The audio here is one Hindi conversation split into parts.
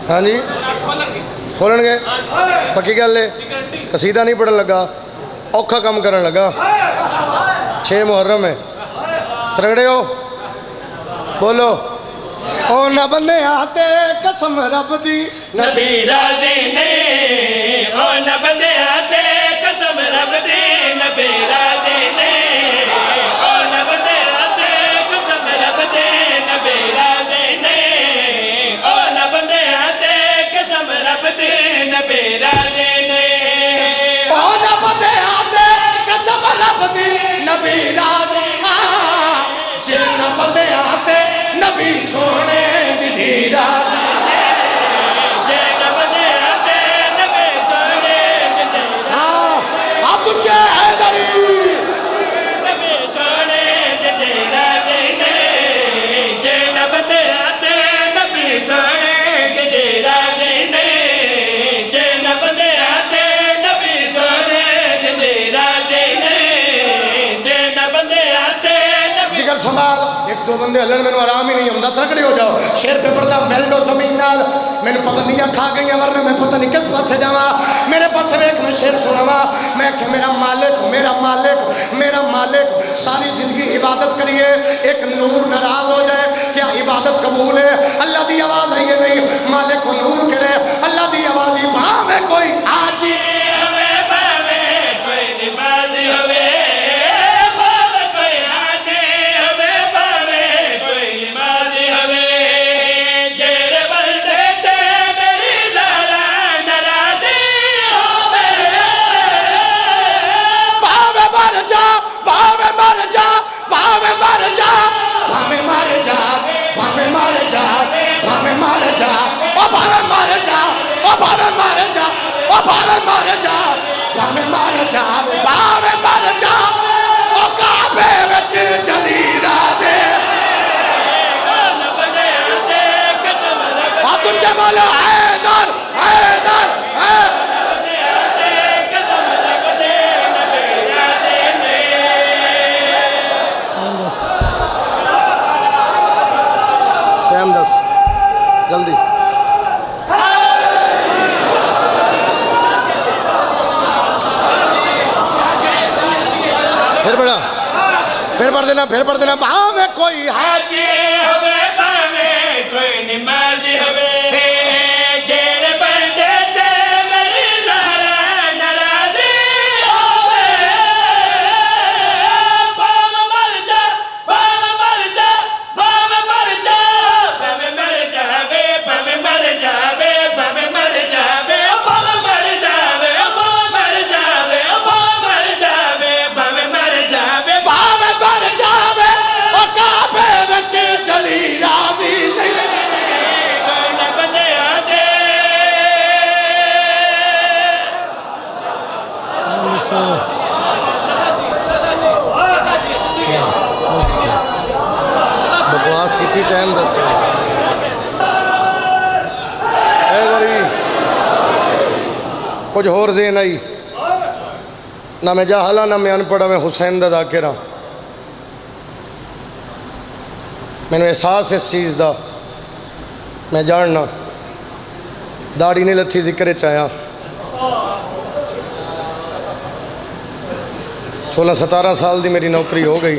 हाँ जी खोलणगे पक्की गल है। कसीदा नहीं पढ़न लगा, औखा काम करन लगा। 6 मुहर्रम है, तगड़े हो बोलो। ओ न बंदे आते कसम रब दी नबी राजी ने, ओ न बंदे आते कसम रब दी नबी राजी ने, ओ न बंदे आते कसम रब दी नबी राजी ने, ओ न बंदे आते कसम रब दी नबी राजी ने, ओ न बंदे आते कसम रब दी नबी राजी जे न बंदे आते नबी सोने दी दीदा जे न बंदे आते नबी सोने दी दीदा आप तुझे हैदरी नबी सोने दी दीदा ने, जे न बंदे आते नबी सोने दी दीदा ने, जे न बंदे आते नबी सोने दी दीदा ने, जे न बंदे आते जिगर संभाल। एक दो बंदे हलन मैंने आराम ही नहीं आता, तगड़े हो जाओ। शेर पे पड़ता मिल दो जमीन नाल, मैंने पाबंदियां खा गई वरना मैं पता नहीं किस पासे जावा। मेरे पास वेख मैं शेर सुनावा, मैं कि मेरा मालिक मेरा मालिक मेरा मालिक। सारी जिंदगी इबादत करिए, एक नूर नाराज हो जाए क्या इबादत कबूल है? अल्लाह की आवाज है ये नहीं, मालिक को नूर करे अल्लाह की आवाज ही भावे कोई आजी हवे भावे कोई निमाज़ी हवे, भावे कोई हाजी हवे, भावे कोई निमाज़ी हवे, जेड़े बंदे ते मेरी ज़रा नाराज़ी होवे, भावे मर जा भावे मर जा भावे मर जा भावे मर जा भावे मर जा भावे मर जा ओ भावे मर जा ओ भावे मर जा ओ भावे मर जा भावे मर जा भावे मर जा ओ काबे विच चली राजे न बंदे आते कसम रब आ तुझे बोलो हैदर हैदर है बंदे आते कसम रब दे नबी राजी ने। टाइम 10 जल्दी फिर पढ़ देना भावे कोई हाजी हवे भावे कोई निमाज़ी हवे, जेड़े बंदे ते मेरी ज़रा नाराज़ी होवे, भावे मर जा भावे मर जा भावे मर जा भावे मर जावे भावे मर जावे भावे मर जावे भावे मर जावे भावे मर जावे भावे मर जावे भावे मर जावे भावे मर जावे ओ काबे विच चली राजी नहीं न बंदे आते बकवास की टाइम 10 कुछ होर जेन आई ना मैं जाहला ना मैं अनपढ़ा मैं हुसैन दा जाकिर हाँ। मैंने एहसास इस चीज़ का मैं जानना दाड़ी नहीं लथी जिक्र चाया 16-17 साल की मेरी नौकरी हो गई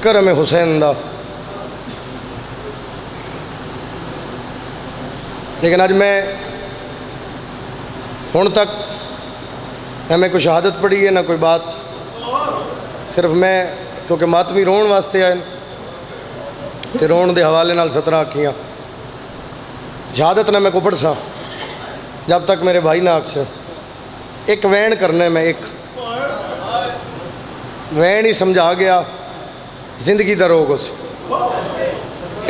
घर में हुसैन दा। लेकिन अज मैं हुण तक ना मैं कोई शहादत पढ़ी है ना कोई बात, सिर्फ मैं क्योंकि मातमी रोण वास्ते आए तो रोण के हवाले नाल 17 आखियाँ शहादत ना मैं को पढ़ सा जब तक मेरे भाई ना आख से। एक वैन करना है, मैं एक वैन ही समझा गया जिंदगी का रोग उस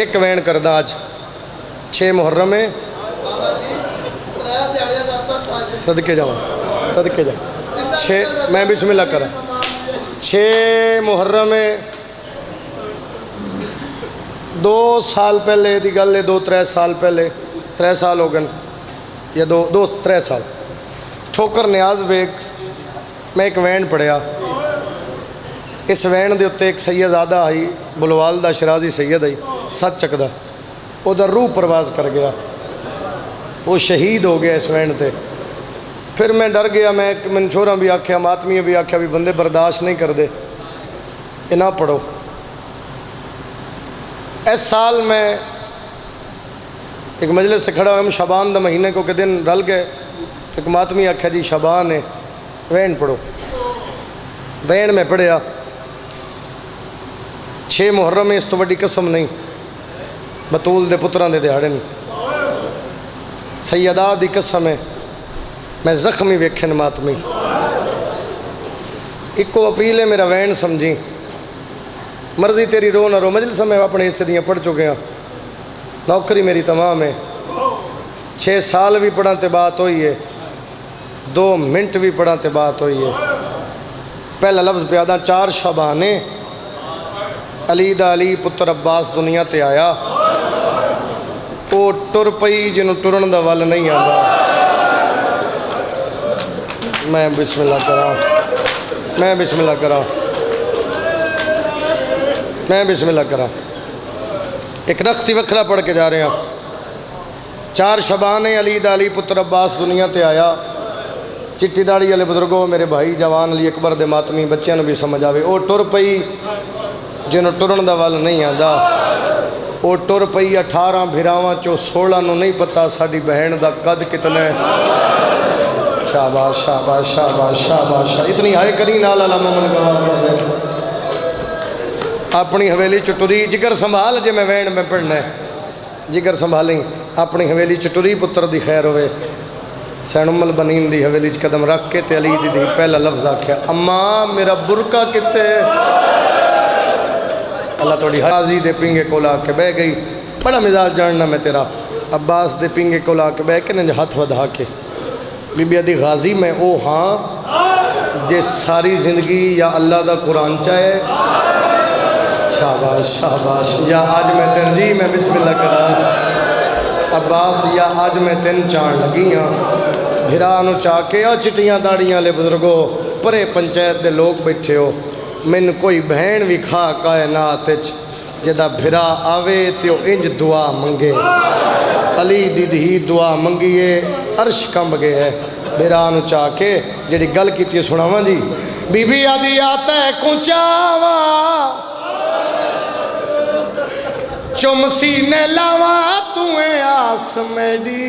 एक वैन करदा। आज 6 मुहर्रम है, सदके जाओ सदके जाओ 6 मैं बिस्मिल्लाह करा 6 मुहर्रम है। 2 साल पहले की गल है, 2-3 साल पहले 3 साल हो गए या 2-3 साल ठोकर न्याज बेग मैं एक वैन पढ़िया। इस वैन के उत्ते एक सैयदजादा आई बुलवाल दा शराजी सैयद आई सच चकदा ओदा रूह परवाज कर गया, वो शहीद हो गया इस वैन ते। फिर मैं डर गया, मैंने छोरा भी आख्या, मातमी भी आख्या भी बंदे बर्दाश्त नहीं करते, ये ना पढ़ो। इस साल मैं एक मजलिस से खड़ा हुआ, शाबान दा महीने को के दिन रल गए, एक मातमी आख्या जी शाबान है वैन पढ़ो। वैन में पढ़िया 6 मुहर्रम है, इस तो बड़ी कसम नहीं, बतूल दे पुत्रां दे दिहाड़े ने, सैयदा दी कसम है, मैं जख्मी वेखे मातमी। इको अपील है मेरा वैन समझी, मर्जी तेरी रो ना रो, मजलिस में अपने हिस्से दियाँ पढ़ चुके हैं, नौकरी मेरी तमाम है, 6 साल भी पढ़ा तो बात हुई है, 2 मिनट भी पढ़ा तो बात हुई है। पहला लफ्ज़ प्यादा 4 शाबाने अली दा अली पुत्र अब्बास दुनिया ते आया, वो टुर पई जिन्हों टुरन दा वल नहीं आता। मैं बिस्मिल्लाह करा, मैं बिस्मिल्लाह करा, मैं बिस्मिल्लाह करा। एक नख्ती वखरा पढ़ के जा रहे हैं। 4 शबाने अली दा अली पुत्र अब्बास दुनिया ते आया, चिट्टी दाड़ी वाले बुजुर्गों, मेरे भाई जवान अली अकबर दे मातमी बच्चों भी समझ आवे। वो टुर पई जिन्हों टुरन दा वल नहीं आता, वो टुर पई 18 भिरावां चो 16 नूं नहीं पता साड़ी बहन दा कद कितना है। शाबाश शाबाश शाबाश शाबाश, इतनी हाय करी नाल अला मोमन गवाह अपनी हवेली चुटुरी। जिगर संभाल जे मैं वैन में पढ़ना है, जिगर संभाली अपनी हवेली चुटुरी पुत्र दी खैर होवे। सैन उम्मल बनीन दी हवेली च कदम रख के ते अली दी पहला लफ्ज़ आख्या, अम्मा मेरा बुरका किते। अल्लाह थोड़ी हाजी दे पिंगे को ला के बह गई, बड़ा मिजाज जानना मैं तेरा। अब्बास दे पिंगे को ला के बह के न हथ वधा के बीबी आदि गाजी मैं ओ हाँ जे सारी जिंदगी या अल्लाह दा कुरान चाहे। शाबाश शाबाश, या आज मैं तेन जी मैं बिस्मिल्लाह करा अब्बास, या आज मैं तेन चाण लगी हाँ भिरा चा के। आ चिट्टियाँ दाड़ियाँ ले बुजुर्गो, परे पंचायत दे लोग बैठे हो, मैनू कोई बहन भी खा कायनात जिदा भिरा आवे तो इंज दुआ मंगे। अली दी धी दुआ मंगीए अर्श कंब गए है। भिरा चा के जी गल की सुनावा जी। बीबी आदि आता है कुचावा चुम सीने लावा तुए आस मेरी,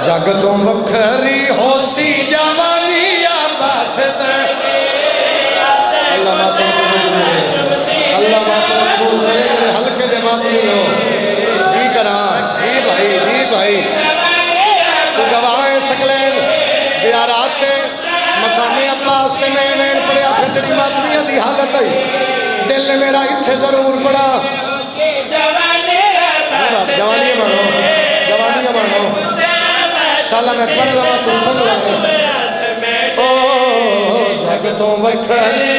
जग तो वखरी होसी जवानी आबास ते। अल्लाह मातम अल्लाह मातम हल्के दे मातमी हो जी करा। जी भाई जी भाई तू गवाए सकलैन ज़ियारात मकामे अब्बास से मैं वैन पढ़िया। फिर जी मातमिया की हालत है दिल मेरा इत्थे जरूर पड़ा। जवानी बनो जवानी बनो शाला मैं पढ़ लवा तू सुन लवा। ओ जग तो वखरी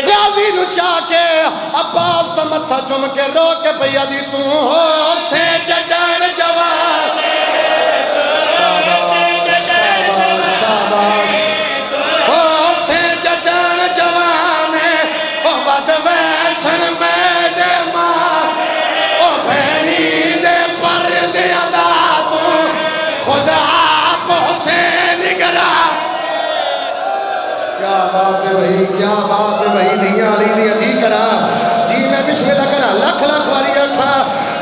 गाजी नु चाके अब्बास दा मत्था चुम के रो के भैया दी तू हो से जडण जवान। शाबाश शाबाश हो से जडण जवान ओ वद वैसन मेरे मां ओ भैनी दे पर दे अदा तू खुदा आप से निगरा। क्या बात है भाई, क्या बात है भाई। नहीं आली नहीं जी करा जी मैं बिस्मिल्लाह करा लख लख वारी आखा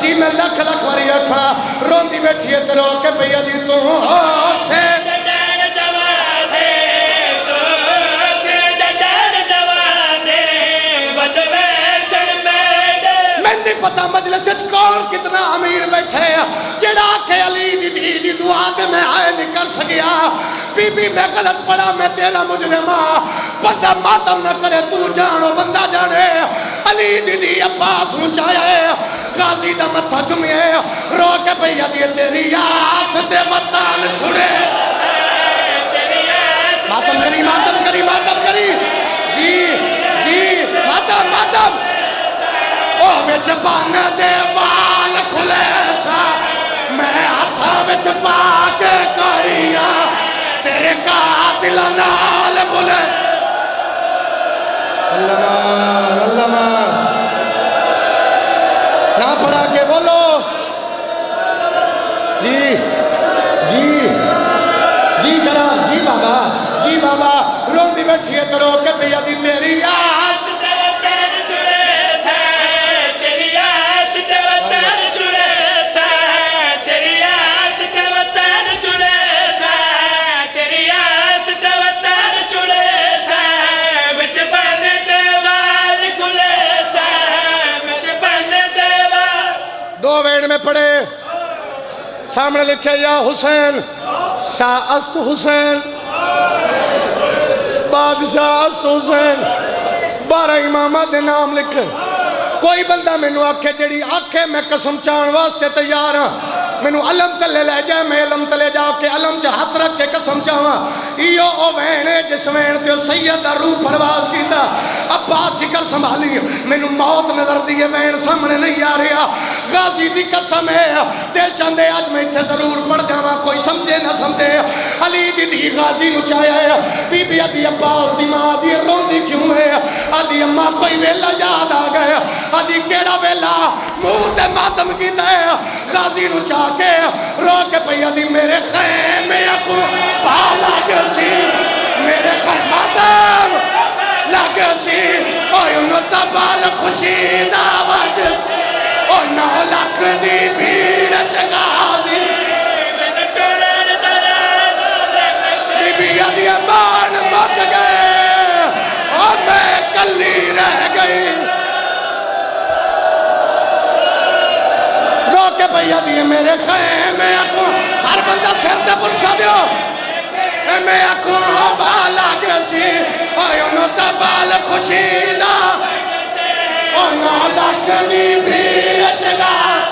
जी मैं लख लख वारी आखा। रोंदी बैठी है रो के भैया दी तू हो से नहीं पता मजलिस कौन कितना अमीर बैठे जेड़ा आखे अली दी दुआ ते मैं आए नहीं कर सकिया। बीबी मैं गलत पड़ा मैं तेरा मुजरिमा, बंदा मातम न करे तू जानो बंदा जाने। अली दी अब्बास नु चाहे गाजी दा मत्था चुमिए रो के भैया दी तेरी आस ते वतन छुड़े। मातम करी जी जी मातम मातम ओ विच बन दे वाल खुले सा मैं हाथा विच पा के करिया तेरे कातिल नाल बुले। अल्लाह मार, अल्लाह मार। ना पढ़ा के बोलो जी जी जी करा जी बाबा, जी बाबा। रोंदी बैठी है करो के भैया दी तेरी आस में पढ़े, सामने लिखे या हुसैन शाह अस्त हुसैन बादशाह अस्त हुसैन। 12 इमामा दे नाम लिखे। कोई बंदा मैनू आखे जेड़ी आखे मैं कसम चाण वास्ते तैयार हाँ, मैनू अलम तले ले जाए, मैं अलम तले जाके अलम च हाथ रख के कसम चावा। इो ओ वैन है जिस वैन ते सैयद दा रूह परवाज कीता। अब्बा जिक्र संभाली, मैनू मौत नजर दी है, वैन सामने नहीं आ रहा। गाजी दी कसम है, दिल चाहते अज मैं इत्थे जरूर पड़ जावा, कोई समझे ना समझे। अली दी धी गाजी नू चाया है, बीबी आदि अब्बास दी मां दी रोंदी क्यों है? आदि अम्मा कोई वेला याद आ गया, आदि केड़ा वेला मुंह ते मातम कीता है। गाजी नू चाह के रो के भैया दी मेरे खैमे को पाला के सी, मेरे खैमे मातम लगे सी। ओए उन्हों तबाल खुशी दा वज, ओ 9 लाख दी भीड़ च गाजी बीबिया दी बाण मक गए और मैं कल्ली रह गई। रो के भैया दी मेरे खैमे को हर बंदा सिर ते पुरसा दियो, मैं आखो बाला के सी। ओए उन्हों तबाल खुशी दा, ओ 9 लाख दी भीड़ च गाजी